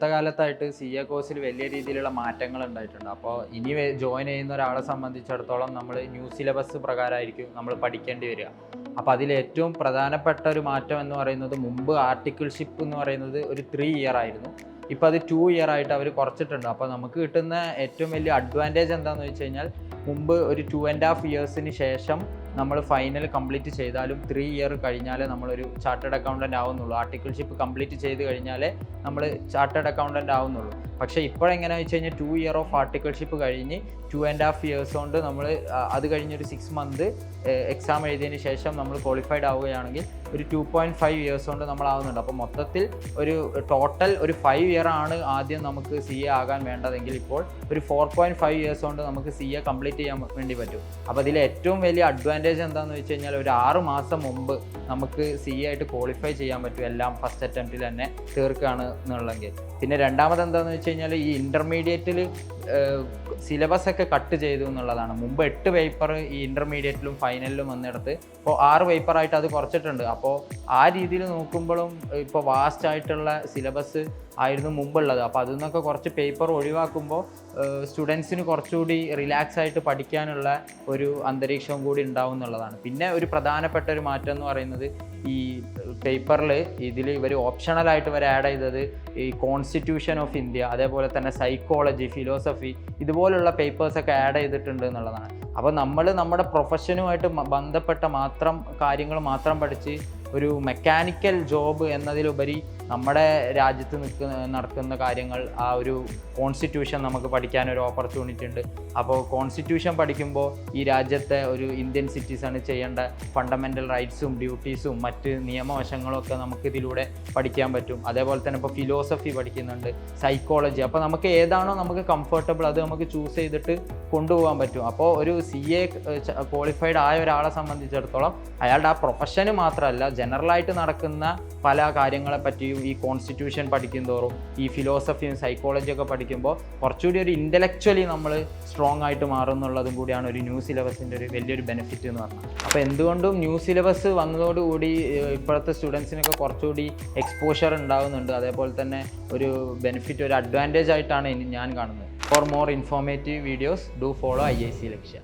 അടുത്ത കാലത്തായിട്ട് CA കോഴ്സിൽ വലിയ രീതിയിലുള്ള മാറ്റങ്ങൾ ഉണ്ടായിട്ടുണ്ട്. അപ്പോൾ ഇനി ജോയിൻ ചെയ്യുന്ന ഒരാളെ സംബന്ധിച്ചിടത്തോളം നമ്മൾ ന്യൂ സിലബസ് പ്രകാരമായിരിക്കും നമ്മൾ പഠിക്കേണ്ടി വരിക. അപ്പോൾ അതിൽ ഏറ്റവും പ്രധാനപ്പെട്ട ഒരു മാറ്റം എന്ന് പറയുന്നത്, മുമ്പ് ആർട്ടിക്കിൾഷിപ്പ് എന്ന് പറയുന്നത് ഒരു 3 ഇയർ ആയിരുന്നു. ഇപ്പോൾ അത് 2 ഇയർ ആയിട്ട് അവർ കുറച്ചിട്ടുണ്ട്. അപ്പോൾ നമുക്ക് കിട്ടുന്ന ഏറ്റവും വലിയ അഡ്വാൻറ്റേജ് എന്താണെന്ന് വെച്ച് കഴിഞ്ഞാൽ, മുമ്പ് ഒരു 2.5 ഇയേഴ്സിന് ശേഷം നമ്മൾ ഫൈനൽ കംപ്ലീറ്റ് ചെയ്താലും 3 ഇയർ കഴിഞ്ഞാലേ നമ്മളൊരു ചാർട്ടേഡ് അക്കൗണ്ടൻ്റ് ആവുന്നുള്ളൂ. ആർട്ടിക്കിൾഷിപ്പ് കംപ്ലീറ്റ് ചെയ്ത് കഴിഞ്ഞാലേ നമ്മൾ ചാർട്ടേഡ് അക്കൗണ്ടൻ്റ് ആവുന്നുള്ളൂ. പക്ഷേ ഇപ്പോഴെങ്ങനെയാണെന്ന് വെച്ച് കഴിഞ്ഞാൽ 2 ഇയർ ഓഫ് ആർട്ടിക്കിൾഷിപ്പ് കഴിഞ്ഞ് 2.5 ഇയേഴ്സ് കൊണ്ട് നമ്മൾ അത് കഴിഞ്ഞൊരു 6 മന്ത് എക്സാം എഴുതിയതിന് ശേഷം നമ്മൾ ക്വാളിഫൈഡ് ആവുകയാണെങ്കിൽ ഒരു 2.5 ഇയേഴ്സ് കൊണ്ട് നമ്മളാവുന്നുണ്ട്. അപ്പോൾ മൊത്തത്തിൽ ഒരു ടോട്ടൽ ഒരു 5 ഇയർ ആണ് ആദ്യം നമുക്ക് CA ആകാൻ വേണ്ടതെങ്കിൽ, ഇപ്പോൾ ഒരു 4.5 ഇയേഴ്സ് കൊണ്ട് നമുക്ക് CA കംപ്ലീറ്റ് ചെയ്യാൻ വേണ്ടി പറ്റും. അപ്പോൾ ഇതിൽ ഏറ്റവും വലിയ അഡ്വാൻറ്റേജ് എന്താണെന്ന് വെച്ച് കഴിഞ്ഞാൽ, ഒരു 6 മാസം മുമ്പ് നമുക്ക് CA ആയിട്ട് ക്വാളിഫൈ ചെയ്യാൻ പറ്റും, എല്ലാം ഫസ്റ്റ് അറ്റംപ്റ്റിൽ തന്നെ തീർക്കുകയാണ് എന്നുള്ളെങ്കിൽ. പിന്നെ രണ്ടാമത് എന്താണെന്ന് വെച്ച് കഴിഞ്ഞാൽ, ഈ ഇൻ്റർമീഡിയറ്റിൽ സിലബസ് ഒക്കെ കട്ട് ചെയ്തു എന്നുള്ളതാണ്. മുമ്പ് 8 പേപ്പർ ഈ ഇൻ്റർമീഡിയറ്റിലും ഫൈനലിലും വന്നിടത്ത് ഇപ്പോൾ 6 പേപ്പറായിട്ട് അത് കുറച്ചിട്ടുണ്ട്. അപ്പോൾ ആ രീതിയിൽ നോക്കുമ്പോഴും ഇപ്പോൾ വാസ്റ്റ് ആയിട്ടുള്ള സിലബസ് ആയിരുന്നു മുമ്പുള്ളത്. അപ്പോൾ അതിൽ നിന്നൊക്കെ കുറച്ച് പേപ്പർ ഒഴിവാക്കുമ്പോൾ സ്റ്റുഡൻസിന് കുറച്ചുകൂടി റിലാക്സ് ആയിട്ട് പഠിക്കാനുള്ള ഒരു അന്തരീക്ഷവും കൂടി ഉണ്ടാവും എന്നുള്ളതാണ്. പിന്നെ ഒരു പ്രധാനപ്പെട്ട ഒരു മാറ്റം എന്ന് പറയുന്നത്, ഈ പേപ്പറിൽ ഇതിൽ ഇവർ ഓപ്ഷണലായിട്ട് ഇവർ ആഡ് ചെയ്തത് ഈ കോൺസ്റ്റിറ്റ്യൂഷൻ ഓഫ് ഇന്ത്യ, അതേപോലെ തന്നെ സൈക്കോളജി, ഫിലോസഫി, ഇതുപോലുള്ള പേപ്പേഴ്സൊക്കെ ആഡ് ചെയ്തിട്ടുണ്ട് എന്നുള്ളതാണ്. അപ്പോൾ നമ്മൾ നമ്മുടെ പ്രൊഫഷനുമായിട്ട് ബന്ധപ്പെട്ട കാര്യങ്ങൾ മാത്രം പഠിച്ച് ഒരു മെക്കാനിക്കൽ ജോബ് എന്നതിലുപരി നമ്മുടെ രാജ്യത്ത് നടക്കുന്ന കാര്യങ്ങൾ, ആ ഒരു കോൺസ്റ്റിറ്റ്യൂഷൻ നമുക്ക് പഠിക്കാനൊരു ഓപ്പർച്യൂണിറ്റി ഉണ്ട്. അപ്പോൾ കോൺസ്റ്റിറ്റ്യൂഷൻ പഠിക്കുമ്പോൾ ഈ രാജ്യത്തെ ഒരു ഇന്ത്യൻ സിറ്റിസൺ ചെയ്യേണ്ട ഫണ്ടമെൻ്റൽ റൈറ്റ്സും ഡ്യൂട്ടീസും മറ്റ് നിയമവശങ്ങളും ഒക്കെ നമുക്ക് ഇതിലൂടെ പഠിക്കാൻ പറ്റും. അതേപോലെ തന്നെ ഇപ്പോൾ ഫിലോസഫി പഠിക്കുന്നുണ്ട്, സൈക്കോളജി. അപ്പോൾ നമുക്ക് ഏതാണോ നമുക്ക് കംഫർട്ടബിൾ അത് നമുക്ക് ചൂസ് ചെയ്തിട്ട് കൊണ്ടുപോകാൻ പറ്റും. അപ്പോൾ ഒരു CA ക്വാളിഫൈഡ് ആയ ഒരാളെ സംബന്ധിച്ചിടത്തോളം അയാളുടെ ആ പ്രൊഫഷന് മാത്രമല്ല, ജനറലായിട്ട് നടക്കുന്ന പല കാര്യങ്ങളെ പറ്റിയും ഈ കോൺസ്റ്റിറ്റ്യൂഷൻ പഠിക്കും തോറും, ഈ ഫിലോസഫിയും സൈക്കോളജിയൊക്കെ പഠിക്കുമ്പോൾ കുറച്ചുകൂടി ഒരു ഇൻ്റലക്ച്വലി നമ്മൾ സ്ട്രോങ് ആയിട്ട് മാറുന്നുള്ളതും കൂടിയാണ് ഒരു ന്യൂ സിലബസിൻ്റെ ഒരു വലിയൊരു ബെനിഫിറ്റ് എന്ന് പറഞ്ഞാൽ. അപ്പോൾ എന്തുകൊണ്ടും ന്യൂ സിലബസ് വന്നതോടുകൂടി ഇപ്പോഴത്തെ സ്റ്റുഡൻസിനൊക്കെ കുറച്ചുകൂടി എക്സ്പോഷർ ഉണ്ടാകുന്നുണ്ട്. അതേപോലെ തന്നെ ഒരു ബെനിഫിറ്റ്, ഒരു അഡ്വാൻറ്റേജ് ആയിട്ടാണ് ഞാൻ കാണുന്നത്. For more informative videos, do follow IIC Lakshya.